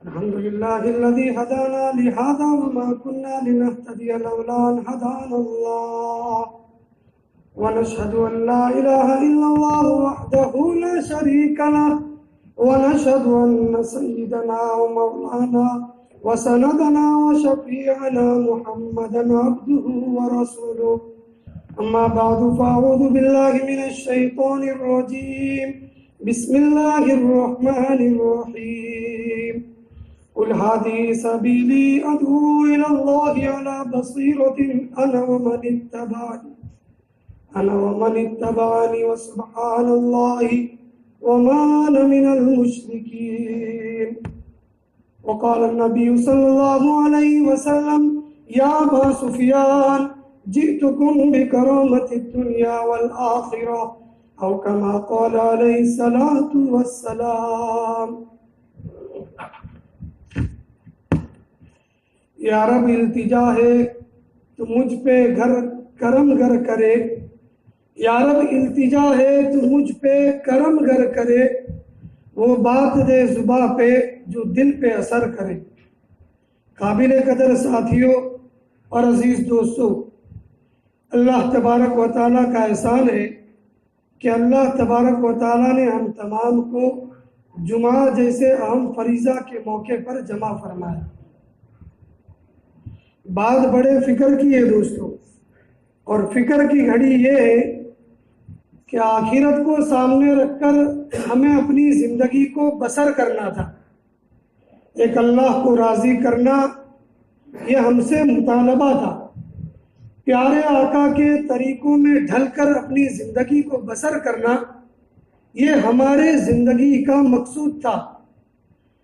الحمد لله الذي هدانا لهذا وما كنا لنهتدي لولا أن هدانا الله ونشهد أن لا إله إلا الله وحده لا شريك له ونشهد أن سيدنا ومولانا وسندنا وشفيعنا محمدا عبده ورسوله أما بعد فأعوذ بالله من الشيطان الرجيم بسم الله الرحمن الرحيم قل هذه سبيلي أدعو إلى الله على بصيرة أنا ومن اتبعني وسبحان الله وما أنا من المشركين. وقال النبي صلى الله عليه وسلم يا أبا سفيان جئتكم بكرامة الدنيا والآخرة أو كما قال عليه الصلاة والسلام. یا رب التجا ہے تو مجھ پہ کرم گر کرے، یا رب التجا ہے تو مجھ پہ کرم گر کرے، وہ بات دے زباں پہ جو دل پہ اثر کرے. قابل قدر ساتھیوں اور عزیز دوستوں، اللہ تبارک و تعالیٰ کا احسان ہے کہ اللہ تبارک و تعالیٰ نے ہم تمام کو جمعہ جیسے اہم فریضہ کے موقع پر جمع فرمایا. بات بڑے فکر کی ہے دوستوں، اور فکر کی گھڑی یہ ہے کہ آخرت کو سامنے رکھ کر ہمیں اپنی زندگی کو بسر کرنا تھا. ایک اللہ کو راضی کرنا یہ ہم سے مطالبہ تھا. پیارے آقا کے طریقوں میں ڈھل کر اپنی زندگی کو بسر کرنا یہ ہمارے زندگی کا مقصود تھا.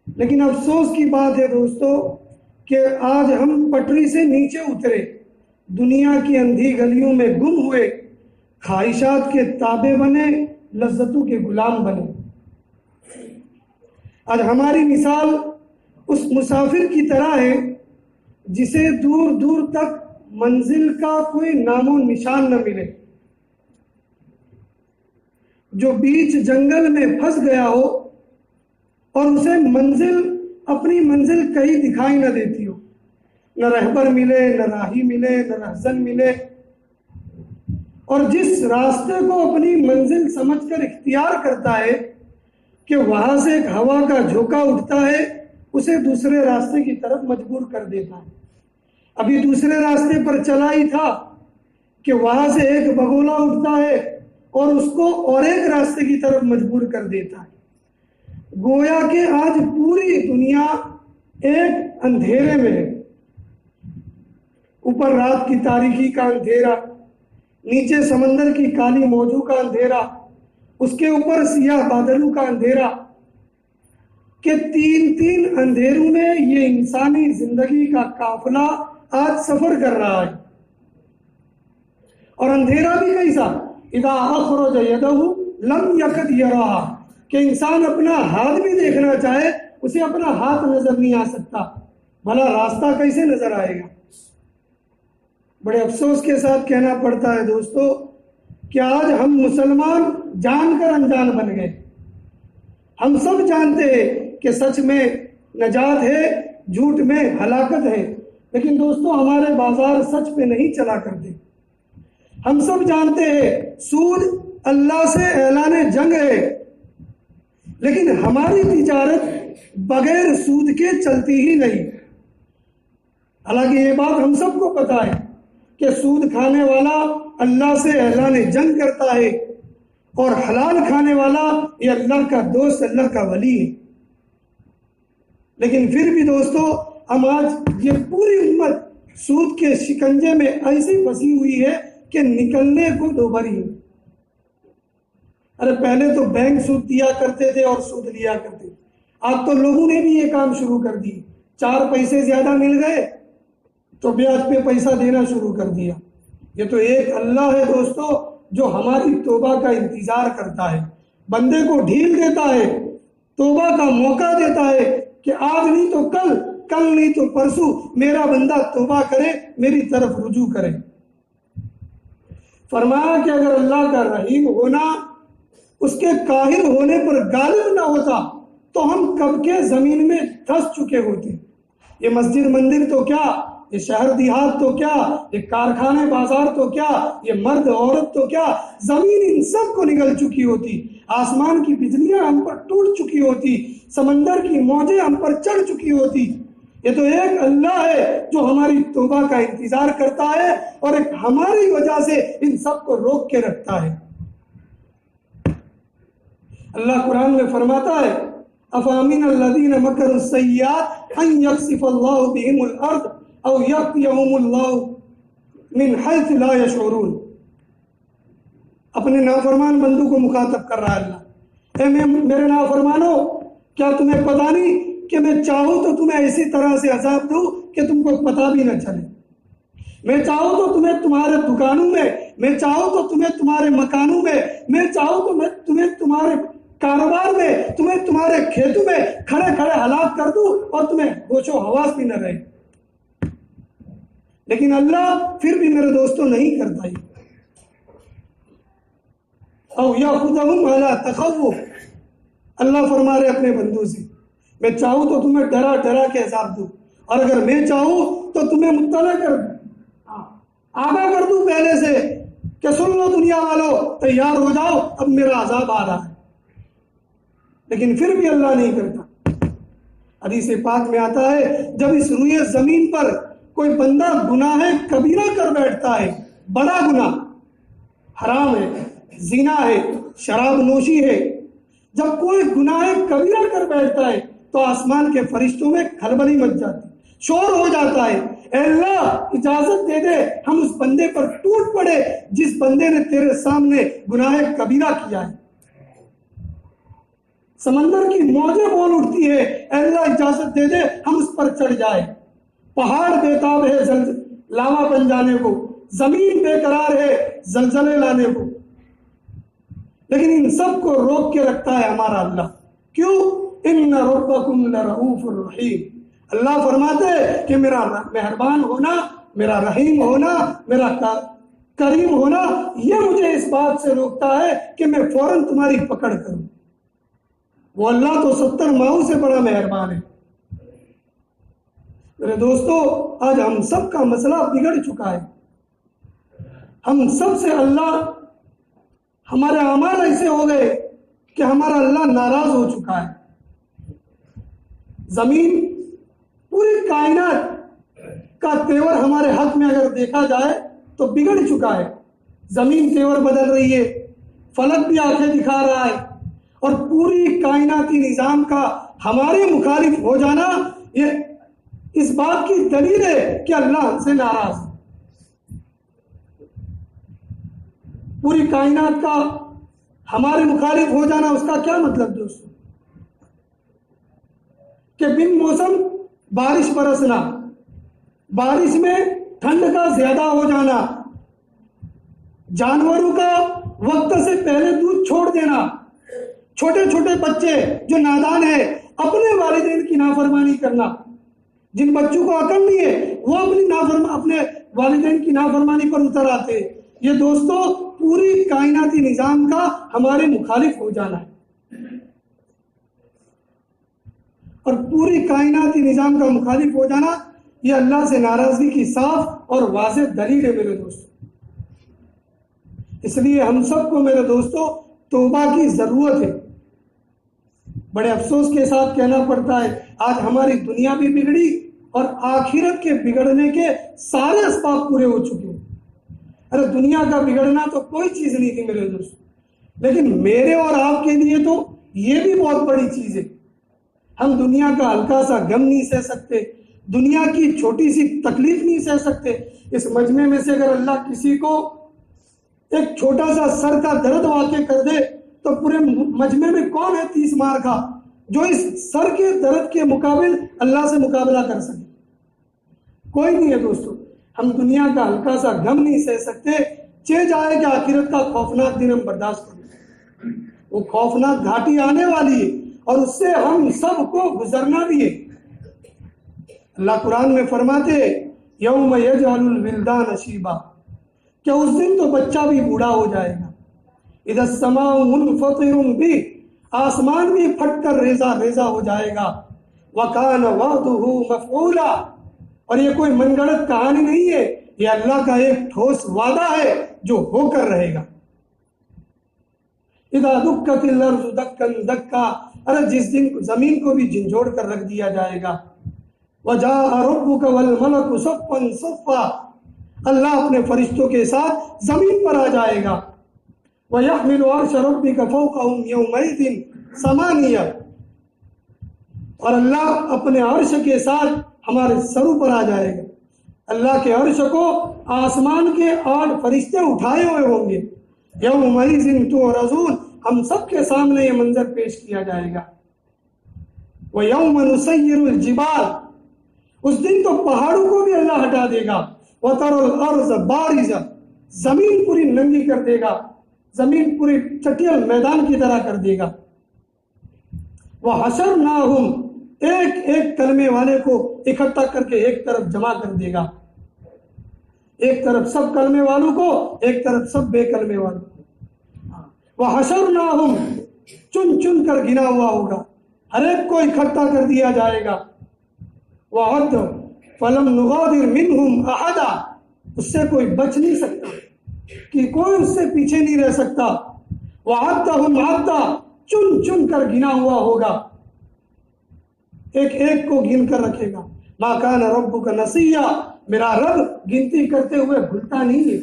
لیکن افسوس کی بات ہے دوستو کہ آج ہم پٹری سے نیچے اترے، دنیا کی اندھی گلیوں میں گم ہوئے، خواہشات کے تابع بنے، لذتوں کے غلام بنے. آج ہماری مثال اس مسافر کی طرح ہے جسے دور دور تک منزل کا کوئی نام و نشان نہ ملے، جو بیچ جنگل میں پھنس گیا ہو اور اسے اپنی منزل کہیں دکھائی نہ دیتی ہو، نہ رہبر ملے، نہ راہی ملے، نہ رہزن ملے، اور جس راستے کو اپنی منزل سمجھ کر اختیار کرتا ہے کہ وہاں سے ایک ہوا کا جھونکا اٹھتا ہے اسے دوسرے راستے کی طرف مجبور کر دیتا ہے. ابھی دوسرے راستے پر چلا ہی تھا کہ وہاں سے ایک بگولا اٹھتا ہے اور اس کو اور ایک راستے کی طرف مجبور کر دیتا ہے. گویا کہ آج پوری دنیا ایک اندھیرے میں ہے. اوپر رات کی تاریکی کا اندھیرا، نیچے سمندر کی کالی موجوں کا اندھیرا، اس کے اوپر سیاہ بادلوں کا اندھیرا، کہ تین اندھیروں میں یہ انسانی زندگی کا قافلہ آج سفر کر رہا ہے. اور اندھیرا بھی کیسا؟ اذا اخرج یدہ لم یکد یراہا، کہ انسان اپنا ہاتھ بھی دیکھنا چاہے اسے اپنا ہاتھ نظر نہیں آ سکتا، بھلا راستہ کیسے نظر آئے گا. بڑے افسوس کے ساتھ کہنا پڑتا ہے دوستو کہ آج ہم مسلمان جان کر انجان بن گئے. ہم سب جانتے ہیں کہ سچ میں نجات ہے، جھوٹ میں ہلاکت ہے، لیکن دوستو ہمارے بازار سچ پہ نہیں چلا کرتے. ہم سب جانتے ہیں سود اللہ سے اعلان جنگ ہے، لیکن ہماری تجارت بغیر سود کے چلتی ہی نہیں. حالانکہ یہ بات ہم سب کو پتا ہے کہ سود کھانے والا اللہ سے اعلان جنگ کرتا ہے، اور حلال کھانے والا یہ اللہ کا دوست، اللہ کا ولی ہے. لیکن پھر بھی دوستو ہم آج یہ پوری امت سود کے شکنجے میں ایسی پھنسی ہوئی ہے کہ نکلنے کو دو بری. ارے پہلے تو بینک سود دیا کرتے تھے اور سود لیا کرتے، اب تو لوگوں نے بھی یہ کام شروع کر دی. 4 پیسے زیادہ مل گئے تو بیاج پہ پیسہ دینا شروع کر دیا. یہ تو ایک اللہ ہے دوستو جو ہماری توبہ کا انتظار کرتا ہے، بندے کو ڈھیل دیتا ہے، توبہ کا موقع دیتا ہے کہ آج نہیں تو کل نہیں تو پرسوں میرا بندہ توبہ کرے، میری طرف رجوع کرے. فرمایا کہ اگر اللہ کا رحیم ہونا اس کے قاہر ہونے پر غالب نہ ہوتا تو ہم کب کے زمین میں دھس چکے ہوتے. یہ مسجد مندر تو کیا، یہ شہر دیہات تو کیا، یہ کارخانے بازار تو کیا، یہ مرد عورت تو کیا، زمین ان سب کو نگل چکی ہوتی، آسمان کی بجلیاں ہم پر ٹوٹ چکی ہوتی، سمندر کی موجیں ہم پر چڑھ چکی ہوتی. یہ تو ایک اللہ ہے جو ہماری توبہ کا انتظار کرتا ہے اور ایک ہماری وجہ سے ان سب کو روک کے رکھتا ہے. اللہ قرآن میں فرماتا ہے افامن الذین مکروا السیئات ان یخسف اللہ بہم الارض او یأتیہم اللہ من حیث لا یشعرون. اپنے نافرمان بندوں کو مخاطب کر رہا ہے اللہ، اے میرے نافرمانو، کیا تمہیں پتہ نہیں کہ میں چاہوں تو تمہیں ایسی طرح سے عذاب دوں کہ تم کو پتہ بھی نہ چلے. میں چاہوں تو تمہیں تمہارے دکانوں میں چاہوں تو تمہیں تمہارے مکانوں میں چاہوں تو میں تمہیں تمہارے کاروبار میں، تمہیں تمہارے کھیتوں میں کھڑے کھڑے ہلاک کر دوں اور تمہیں ہوش و حواس بھی نہ رہے. لیکن اللہ پھر بھی میرے دوستوں نہیں کرتا. او یاخذہم علی تخوف، اللہ فرما رہے اپنے بندوں سے میں چاہوں تو تمہیں ڈرا ڈرا کے عذاب دوں، اور اگر میں چاہوں تو تمہیں مطلع کر دوں، آگاہ کر دوں پہلے سے کہ سن لو دنیا والو، تیار ہو جاؤ، اب میرا عذاب آ رہا ہے. لیکن پھر بھی اللہ نہیں کرتا. حدیث پاک میں آتا ہے جب اس روئے زمین پر کوئی بندہ گناہ کبیرہ کر بیٹھتا ہے، بڑا گناہ، حرام ہے، زنا ہے، شراب نوشی ہے، جب کوئی گناہ کبیرہ کر بیٹھتا ہے تو آسمان کے فرشتوں میں کھلبلی مچ جاتی، شور ہو جاتا ہے، اے اللہ اجازت دے دے ہم اس بندے پر ٹوٹ پڑے جس بندے نے تیرے سامنے گناہ کبیرہ کیا ہے. سمندر کی موجیں بول اٹھتی ہے، اے اللہ اجازت دے دے ہم اس پر چڑھ جائے. پہاڑ بےتاب ہے لاوا بن جانے کو، زمین بے قرار ہے زلزلے لانے کو، لیکن ان سب کو روک کے رکھتا ہے ہمارا اللہ. کیوں؟ ان ربکم لرؤوف الرحیم. اللہ فرماتے ہیں کہ میرا مہربان ہونا، میرا رحیم ہونا، میرا کریم ہونا، یہ مجھے اس بات سے روکتا ہے کہ میں فوراً تمہاری پکڑ کروں. وہ اللہ تو 70 ماؤں سے بڑا مہربان ہے. میرے دوستو، آج ہم سب کا مسئلہ بگڑ چکا ہے. ہم سب سے اللہ، ہمارے اعمال ایسے ہو گئے کہ ہمارا اللہ ناراض ہو چکا ہے. زمین، پوری کائنات کا تیور ہمارے حق میں اگر دیکھا جائے تو بگڑ چکا ہے. زمین تیور بدل رہی ہے، فلک بھی آنکھیں دکھا رہا ہے، اور پوری کائناتی نظام کا ہمارے مخالف ہو جانا یہ اس بات کی دلیل ہے کہ اللہ ہم سے ناراض ہے. پوری کائنات کا ہمارے مخالف ہو جانا اس کا کیا مطلب دوستو؟ کہ بن موسم بارش برسنا، بارش میں ٹھنڈ کا زیادہ ہو جانا، جانوروں کا وقت سے پہلے دودھ چھوڑ دینا، چھوٹے چھوٹے بچے جو نادان ہیں اپنے والدین کی نافرمانی کرنا. جن بچوں کو عقل نہیں ہے وہ اپنے والدین کی نافرمانی پر اتر آتے. یہ دوستو پوری کائناتی نظام کا ہمارے مخالف ہو جانا ہے، اور پوری کائناتی نظام کا مخالف ہو جانا یہ اللہ سے ناراضگی کی صاف اور واضح دلیل ہے میرے دوستو. اس لیے ہم سب کو میرے دوستو توبہ کی ضرورت ہے. بڑے افسوس کے ساتھ کہنا پڑتا ہے آج ہماری دنیا بھی بگڑی اور آخرت کے بگڑنے کے سارے اسباب پورے ہو چکے ہیں. ارے دنیا کا بگڑنا تو کوئی چیز نہیں تھی میرے دوست، لیکن میرے اور آپ کے لیے تو یہ بھی بہت بڑی چیز ہے. ہم دنیا کا ہلکا سا غم نہیں سہ سکتے، دنیا کی چھوٹی سی تکلیف نہیں سہ سکتے. اس مجمع میں سے اگر اللہ کسی کو ایک چھوٹا سا سر کا درد واقع کر دے تو پورے مجمع میں کون ہے 30 مار کا جو اس سر کے درد کے مقابل اللہ سے مقابلہ کر سکے؟ کوئی نہیں ہے دوستو. ہم دنیا کا ہلکا سا غم نہیں سہ سکتے، چہ جائے کہ آخرت کا خوفناک دن ہم برداشت کریں. وہ خوفناک گھاٹی آنے والی ہے اور اس سے ہم سب کو گزرنا بھی ہے. اللہ قرآن میں فرماتے یوم یجعل الولدان شیبا، کہ اس دن تو بچہ بھی بوڑھا ہو جائے گا. اذا السماء منفطر به، آسمان بھی پھٹ کر ریزہ ریزہ ہو جائے گا. وَكَانَ وَعْدُهُ مَفْعُولًا، اور یہ کوئی من گھڑت کہانی نہیں ہے، یہ اللہ کا ایک ٹھوس وعدہ ہے جو ہو کر رہے گا. اِذَا دُكَّتِ الْأَرْضُ دَكًّا دَكًّا، ارے جس دن زمین کو بھی جھنجھوڑ کر رکھ دیا جائے گا. وَجَاءَ رَبُّكَ وَالْمَلَكُ صَفًّا صَفًّا، اللہ اپنے فرشتوں کے ساتھ زمین پر آ جائے گا. وَيَحْمِلُ عَرْشَ رَبِّكَ فَوْقَهُمْ يَوْمَئِذٍ ثَمَانِيَةٌ، اور اللہ اپنے عرش کے ساتھ ہمارے سروں پر آ جائے گا. اللہ کے عرش کو آسمان کے 8 فرشتے اٹھائے ہوئے ہوں گے. یومئذ تعرضون، ہم سب کے سامنے یہ منظر پیش کیا جائے گا. وَيَوْمَ نُسَيِّرُ الْجِبَالَ، اس دن تو پہاڑوں کو بھی اللہ ہٹا دے گا. وَتَرَى الْأَرْضَ بَارِزَةً، زمین پوری ننگی کر دے گا، زمین پوری چٹیل میدان کی طرح کر دے گا. وَحَشَرْنَاهُمْ، ایک ایک کلمے والے کو اکٹھا کر کے ایک طرف جمع کر دے گا. ایک طرف سب کلمے والوں کو، ایک طرف سب بے کلمے والوں کو. وَحَشَرْنَاهُمْ، چن چن کر گنا ہوا ہوگا، ہر ایک کو اکٹھا کر دیا جائے گا. وَعَدْ فَلَمْ نُغَادِرْ مِنْهُمْ أَحَدًا، اس سے کوئی بچ نہیں سکتا کہ کوئی اس سے پیچھے نہیں رہ سکتا. وَعَدَّهُمْ عَدًّا، چن چن کر گنا ہوا ہوگا، ایک ایک کو گن کر رکھے گا. مَا كَانَ رَبُّكَ نَسِيًّا، میرا رب گنتی کرتے ہوئے بھولتا نہیں ہے،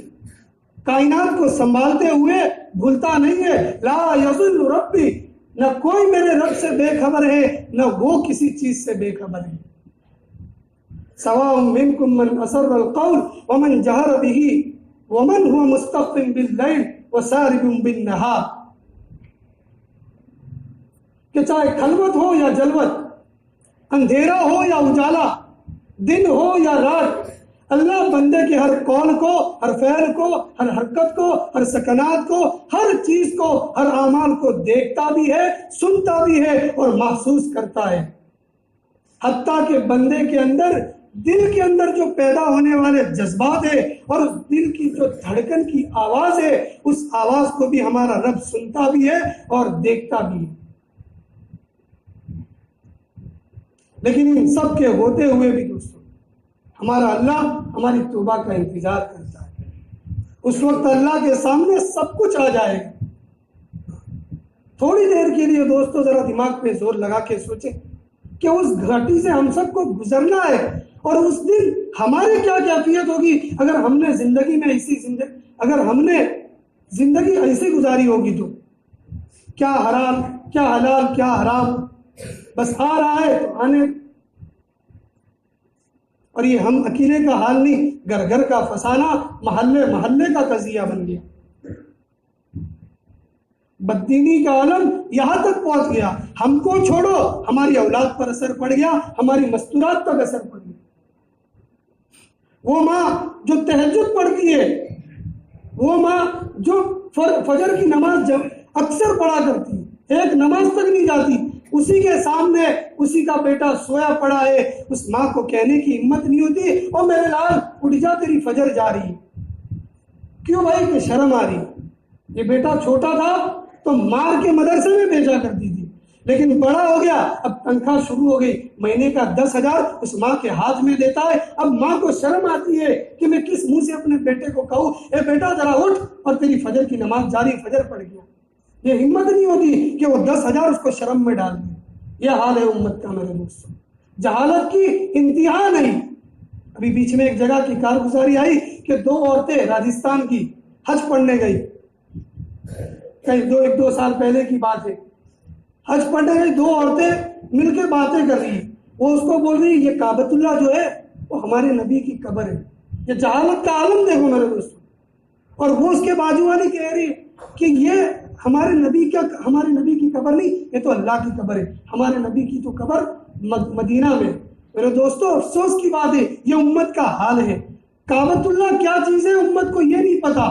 کائنات کو سنبھالتے ہوئے بھولتا نہیں ہے. لا یضل ربی، نہ کوئی میرے رب سے بے خبر ہے، نہ وہ کسی چیز سے بے خبر ہے. سواء منکم من اسر القول ومن جہر به ومن هو مستخف باللیل وسارب بالنہار، کہ چاہے خلوت ہو یا جلوت، اندھیرا ہو یا اجالا، دن ہو یا رات، اللہ بندے کے ہر قول کو، ہر فعل کو، ہر حرکت کو، ہر سکنات کو، ہر چیز کو، ہر اعمال کو دیکھتا بھی ہے، سنتا بھی ہے اور محسوس کرتا ہے. حتیٰ کہ بندے کے اندر، دل کے اندر جو پیدا ہونے والے جذبات ہیں اور اس دل کی جو دھڑکن کی آواز ہے، اس آواز کو بھی ہمارا رب سنتا بھی ہے اور دیکھتا بھی ہے. لیکن ان سب کے ہوتے ہوئے بھی دوستوں، ہمارا اللہ ہماری توبہ کا انتظار کرتا ہے. اس وقت اللہ کے سامنے سب کچھ آ جائے گا. تھوڑی دیر کے لیے دوستوں ذرا دماغ پہ زور لگا کے سوچیں کہ اس گھاٹی سے ہم سب کو گزرنا ہے، اور اس دن ہماری کیا کیفیت ہوگی اگر ہم نے زندگی میں زندگی ایسی گزاری ہوگی. تو کیا حلال، کیا حلال، کیا حرام، بس آ رہا ہے تو آنے. اور یہ ہم اکیلے کا حال نہیں، گھر گھر کا فسانہ، محلے محلے کا قضیہ بن گیا. بددینی کا عالم یہاں تک پہنچ گیا. ہم کو چھوڑو، ہماری اولاد پر اثر پڑ گیا، ہماری مستورات تک اثر پڑ گیا. وہ ماں جو تہجد پڑھتی ہے، وہ ماں جو فجر کی نماز اکثر پڑھا کرتی ہے، ایک نماز تک نہیں جاتی، اسی کے سامنے اسی کا بیٹا سویا پڑا ہے، اس ماں کو کہنے کی ہمت نہیں ہوتی، او میرے لال اٹھ جا، تیری فجر جا رہی ہے. کیوں بھائی؟ کہ شرم آ رہی. یہ بیٹا چھوٹا تھا تو مار کے مدرسے میں بھیجا کرتی تھی، لیکن بڑا ہو گیا، اب تنخواہ شروع ہو گئی، مہینے کا 10,000 اس ماں کے ہاتھ میں دیتا ہے. اب ماں کو شرم آتی ہے کہ میں کس منہ سے اپنے بیٹے کو کہوں، اے بیٹا ذرا اٹھ اور تیری فجر کی نماز جاری، فجر پڑ گیا. یہ ہمت نہیں ہوتی کہ وہ 10,000 اس کو شرم میں ڈال دیں. یہ حال ہے امت کا میرے دوستوں. جہالت کی انتہا نہیں. ابھی بیچ میں ایک جگہ کی کارگزاری آئی کہ 2 عورتیں راجستھان کی حج پڑھنے گئی، ایک دو سال پہلے کی بات ہے. حج پڑھنے گئی، 2 عورتیں مل کے باتیں کر رہی ہیں. وہ اس کو بول رہی ہے یہ کعبۃ اللہ جو ہے وہ ہمارے نبی کی قبر ہے. یہ جہالت کا عالم دیکھو میرے دوستوں. اور وہ اس کے بازو والی کہہ رہی کہ یہ ہمارے نبی کی قبر نہیں، یہ تو اللہ کی قبر ہے. ہمارے نبی کی تو قبر مدینہ میں. میرے دوستوں افسوس کی بات ہے، یہ امت کا حال ہے. کعبۃ اللہ کیا چیز ہے امت کو یہ نہیں پتا.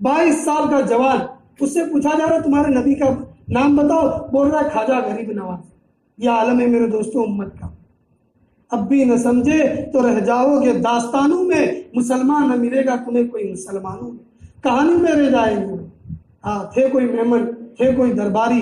22 سال کا جوان، اس سے پوچھا جا رہا تمہارے نبی کا نام بتاؤ، بول رہا ہے خواجہ غریب نواز. یہ عالم ہے میرے دوستوں امت کا. اب بھی نہ سمجھے تو رہ جاؤ گے داستانوں میں، مسلمان نہ ملے گا تمہیں کوئی مسلمانوں میں. کہانی میں رہ جائیں گے. تھے کوئی مہمن، تھے کوئی درباری،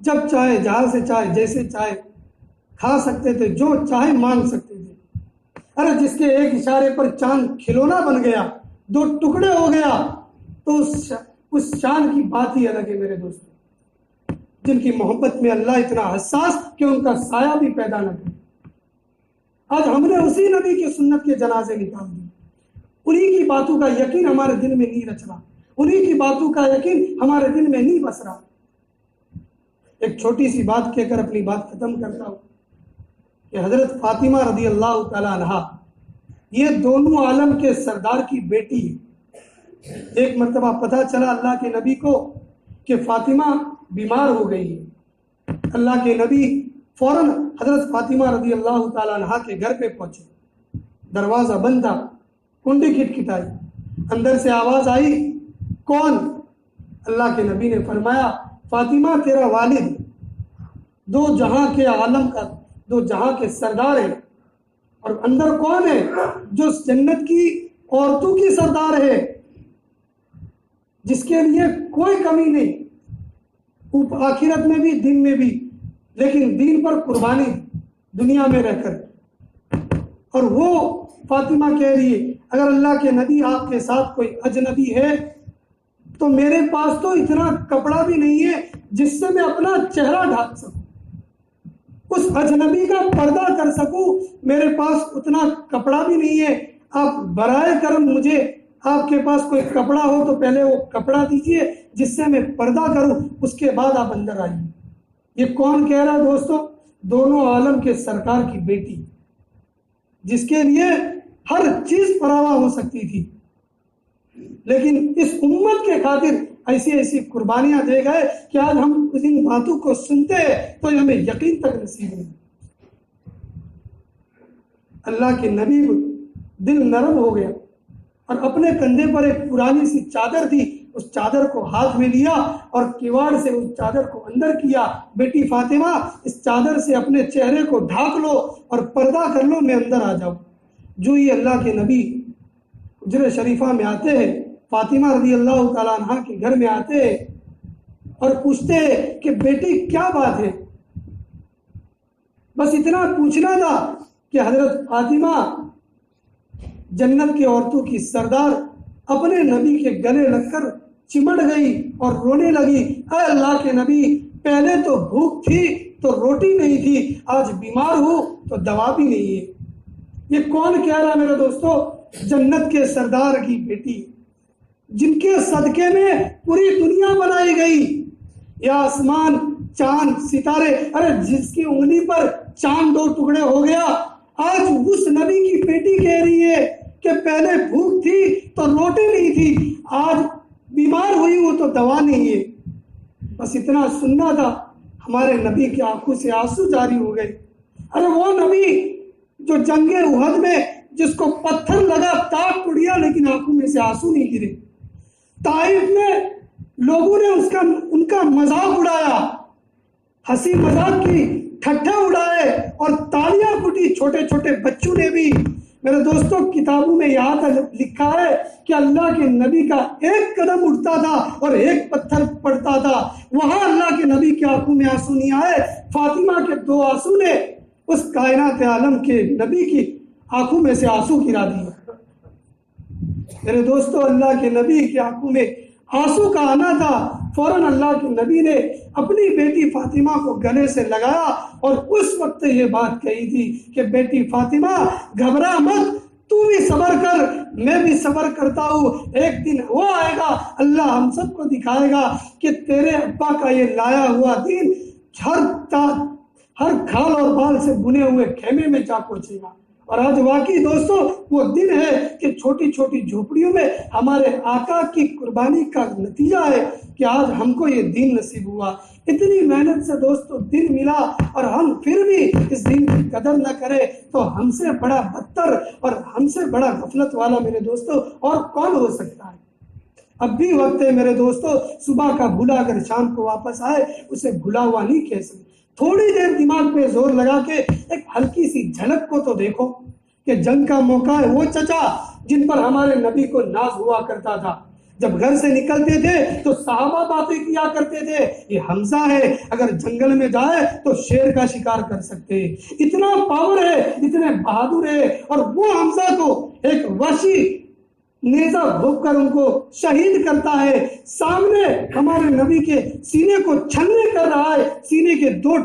جب چاہے جہاں سے چاہے جیسے چاہے کھا سکتے تھے، جو چاہے مانگ سکتے تھے۔ ارے جس کے ایک اشارے پر چاند کھلونا بن گیا، دو ٹکڑے ہو گیا، تو اس شان کی بات ہی الگ ہے میرے دوستو، جن کی محبت میں اللہ اتنا حساس کہ ان کا سایہ بھی پیدا نہ کرے۔ آج ہم نے اسی نبی کی سنت کے جنازے نکال دی، انہی کی باتوں کا یقین ہمارے دل میں نہیں رچ رہا، انہی کی باتوں کا یقین ہمارے دل میں نہیں بس رہا۔ ایک چھوٹی سی بات کہہ کر اپنی بات ختم کرتا ہوں کہ حضرت فاطمہ رضی اللہ تعالی عنہا یہ دونوں عالم کے سردار کی بیٹی ہے۔ ایک مرتبہ پتہ چلا اللہ کے نبی کو کہ فاطمہ بیمار ہو گئی ہے۔ اللہ کے نبی فوراً حضرت فاطمہ رضی اللہ تعالی عنہا کے گھر پہ پہنچے۔ دروازہ بند تھا، کنڈی کھٹکھٹائی، اندر سے آواز آئی، کون؟ اللہ کے نبی نے فرمایا، فاطمہ تیرا والد دو جہاں کے عالم کا، دو جہاں کے سردار ہے، اور اندر کون ہے؟ جو جنت کی عورتوں کی سردار ہے، جس کے لیے کوئی کمی نہیں، آخرت میں بھی دین میں بھی، لیکن دین پر قربانی دنیا میں رہ کر۔ اور وہ فاطمہ کہہ رہی ہے، اگر اللہ کے نبی آپ کے ساتھ کوئی اجنبی ہے تو میرے پاس تو اتنا کپڑا بھی نہیں ہے جس سے میں اپنا چہرہ ڈھانپ سکوں، اس اجنبی کا پردہ کر سکوں، میرے پاس اتنا کپڑا بھی نہیں ہے۔ آپ برائے کرم مجھے، آپ کے پاس کوئی کپڑا ہو تو پہلے وہ کپڑا دیجئے جس سے میں پردہ کروں، اس کے بعد آپ اندر آئیے۔ یہ کون کہہ رہا ہے دوستو؟ دونوں عالم کے سرکار کی بیٹی، جس کے لیے ہر چیز فراواں ہو سکتی تھی، لیکن اس امت کے خاطر ایسی ایسی قربانیاں دے گئے کہ آج ہم ان باتوں کو سنتے ہیں تو ہمیں یقین تک نصیب نہیں۔ اللہ کے نبی دل نرم ہو گیا اور اپنے کندھے پر ایک پرانی سی چادر تھی، اس چادر کو ہاتھ میں لیا اور کیواڑ سے اس چادر کو اندر کیا، بیٹی فاطمہ اس چادر سے اپنے چہرے کو ڈھانک لو اور پردہ کر لو، میں اندر آ جاؤں۔ جو ہی اللہ کے نبی حجرہ شریفہ میں آتے ہیں، فاطمہ رضی اللہ تعالیٰ عنہ کے گھر میں آتے ہیں اور پوچھتے ہیں کہ بیٹی کیا بات ہے؟ بس اتنا پوچھنا تھا کہ حضرت فاطمہ جنت کی عورتوں کی سردار اپنے نبی کے گلے لگ کر چمٹ گئی اور رونے لگی، اے اللہ کے نبی، پہلے تو بھوک تھی تو روٹی نہیں تھی، آج بیمار ہوں تو دوا بھی نہیں ہے۔ یہ کون کہہ رہا میرے دوستو؟ جنت کے سردار کی بیٹی، جن کے صدقے میں پوری دنیا بنائی گئی، یا آسمان، چاند، ستارے، ارے جس کی انگلی پر چاند دو ٹکڑے ہو گیا، آج اس نبی کی بیٹی کہہ رہی ہے کہ پہلے بھوک تھی تو روٹی نہیں تھی، آج بیمار ہوئی ہوں تو دوا نہیں ہے۔ بس اتنا سننا تھا، ہمارے نبی کی آنکھوں سے آنسو جاری ہو گئے۔ ارے وہ نبی جو جنگ احد میں جس کو پتھر لگا تاک اڑیا لیکن آنکھوں میں سے آنسو نہیں گرے، طائف میں لوگوں نے ان کا مذاق اڑایا، ہنسی مذاق کی، ٹھٹھے اڑائے اور تالیاں پھوٹی، چھوٹے چھوٹے بچوں نے بھی۔ میرے دوستوں کتابوں میں یہاں تک لکھا ہے کہ اللہ کے نبی کا ایک قدم اٹھتا تھا اور ایک پتھر پڑتا تھا، وہاں اللہ کے نبی کی آنکھوں میں آنسو نہیں آئے، فاطمہ کے دو آنسو نے اس کائنات عالم کے نبی کی آنکھوں میں سے آنسو گرا دیے۔ میرے دوستو اللہ کے نبی کی آنکھوں میں آنسو کا آنا تھا، فوراً اللہ کے نبی نے اپنی بیٹی فاطمہ کو گلے سے لگایا اور اس وقت یہ بات کہی تھی کہ بیٹی فاطمہ گھبرا مت، تو بھی صبر کر، میں بھی صبر کرتا ہوں، ایک دن وہ آئے گا، اللہ ہم سب کو دکھائے گا کہ تیرے ابا کا یہ لایا ہوا دین ہر کھال اور بال سے بنے ہوئے خیمے میں جا پہنچے گا۔ اور آج واقعی دوستو وہ دن ہے کہ چھوٹی چھوٹی جھوپڑیوں میں ہمارے آقا کی قربانی کا نتیجہ ہے کہ آج ہم کو یہ دین نصیب ہوا۔ اتنی محنت سے دوستو دین ملا اور ہم پھر بھی اس دین کی قدر نہ کرے تو ہم سے بڑا بدتر اور ہم سے بڑا غفلت والا میرے دوستو اور کون ہو سکتا ہے؟ اب بھی وقت ہے میرے دوستو، صبح کا بھولا اگر شام کو واپس آئے اسے بھولا ہوا نہیں کہہ سکتے۔ تھوڑی دیر دماغ پہ زور لگا کے ایک ہلکی سی جھلک کو تو دیکھو کہ جنگ کا موقع ہے، وہ چچا جن پر ہمارے نبی کو ناز ہوا کرتا تھا، جب گھر سے نکلتے تھے تو صحابہ باتیں کیا کرتے تھے، یہ حمزہ ہے، اگر جنگل میں جائے تو شیر کا شکار کر سکتے، اتنا پاور ہے، اتنے بہادر ہے۔ اور وہ حمزہ کو ایک وحشی نیزہ بھوک کر ان کو شہید کرتا ہے، سامنے ہمارے نبی کے سینے کو چھلنے کر رہا ہے، سینے کے دو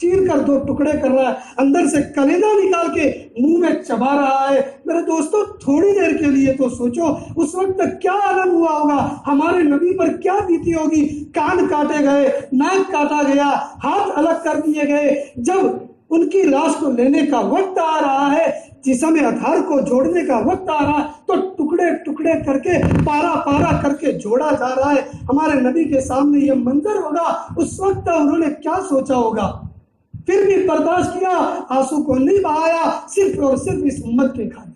چیر کر دو ٹکڑے کر رہا ہے، اندر سے کلیجہ نکال کے منہ میں چبا رہا ہے۔ میرے دوستو تھوڑی دیر کے لیے تو سوچو اس وقت کیا عالم ہوا ہوگا، ہمارے نبی پر کیا بیتی ہوگی۔ کان کاٹے گئے، ناک کاٹا گیا، ہاتھ الگ کر دیے گئے۔ جب ان کی لاش کو لینے کا وقت آ رہا ہے، جسم اطہر کو جوڑنے کا وقت آ رہا ہے، تو ٹکڑے ٹکڑے کر کے پارا پارا کر کے جوڑا جا رہا ہے۔ ہمارے نبی کے سامنے یہ منظر ہوگا، اس وقت انہوں نے کیا سوچا ہوگا؟ پھر بھی برداشت کیا، آنسو کو نہیں بہایا، صرف اور صرف اس امت کے خاطر۔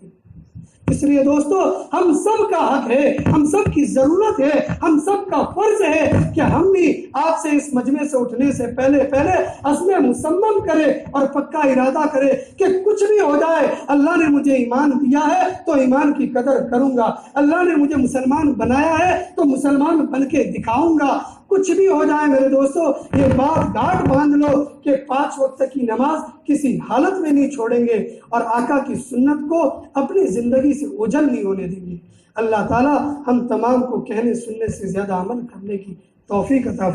اس لیے دوستو ہم سب کا حق ہے، ہم سب کی ضرورت ہے، ہم سب کا فرض ہے کہ ہم بھی آج سے اس مجمع سے اٹھنے سے پہلے عزم مصمم کرے اور پکا ارادہ کرے کہ کچھ بھی ہو جائے، اللہ نے مجھے ایمان دیا ہے تو ایمان کی قدر کروں گا، اللہ نے مجھے مسلمان بنایا ہے تو مسلمان بن کے دکھاؤں گا۔ کچھ بھی ہو جائے میرے دوستو، یہ بات گاٹھ باندھ لو کہ 5 وقت کی نماز کسی حالت میں نہیں چھوڑیں گے اور آقا کی سنت کو اپنی زندگی سے اوجھل نہیں ہونے دیں گے۔ اللہ تعالی ہم تمام کو کہنے سننے سے زیادہ عمل کرنے کی توفیق عطا